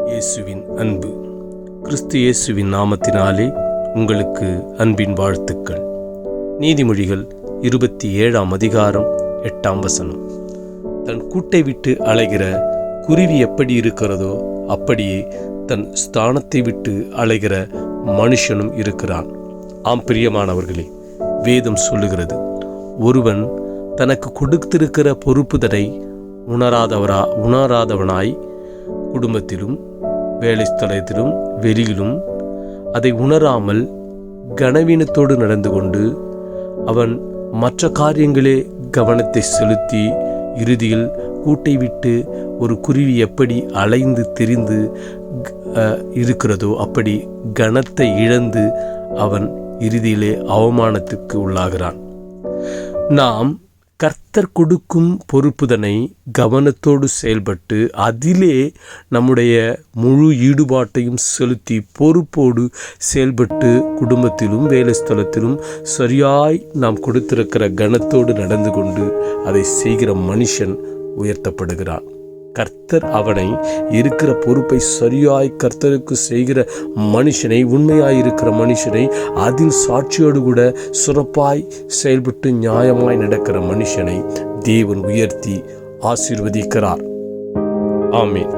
இயேசுவின் அன்பு. கிறிஸ்து இயேசுவின் நாமத்தினாலே உங்களுக்கு அன்பின் வாழ்த்துக்கள். நீதிமொழிகள் 27ஆம் அதிகாரம் 8ஆம் வசனம். தன் கூட்டை விட்டு அலைகிற குருவி எப்படி இருக்கிறதோ அப்படியே தன் ஸ்தானத்தை விட்டு அலைகிற மனுஷனும் இருக்கிறான். ஆம் பிரியமானவர்களே, வேதம் சொல்லுகிறது, ஒருவன் தனக்கு கொடுத்திருக்கிற பொறுப்புதனை உணராதவனாய் குடும்பத்திலும் வேலை ஸ்தலத்திலும் வெளியிலும் அதை உணராமல் கனவீனத்தோடு நடந்து கொண்டு அவன் மற்ற காரியங்களே கவனத்தை செலுத்தி இறுதியில் கூட்டை விட்டு ஒரு குருவி எப்படி அலைந்து திரிந்து இருக்கிறதோ அப்படி கனத்தை இழந்து அவன் இறுதியிலே அவமானத்துக்கு உள்ளாகிறான். நாம் கர்த்தர் கொடுக்கும் பொறுப்புதனை கவனத்தோடு செயல்பட்டு அதிலே நம்முடைய முழு ஈடுபாட்டையும் செலுத்தி பொறுப்போடு செயல்பட்டு குடும்பத்திலும் வேலை ஸ்தலத்திலும் சரியாய் நாம் கொடுத்திருக்கிற கனத்தோடு நடந்து கொண்டு அதை செய்கிற மனுஷன் உயர்த்தப்படுகிறான். கர்த்தர் அவனை இருக்கிற பொறுப்பை சரியாய் கர்த்தருக்கு செய்கிற மனுஷனை, உண்மையாயிருக்கிற மனுஷனை, அதில் சாட்சியோடு கூட சிறப்பாய் செயல்பட்டு நியாயமாய் நடக்கிற மனுஷனை தேவன் உயர்த்தி ஆசீர்வதிக்கிறார். ஆமென்.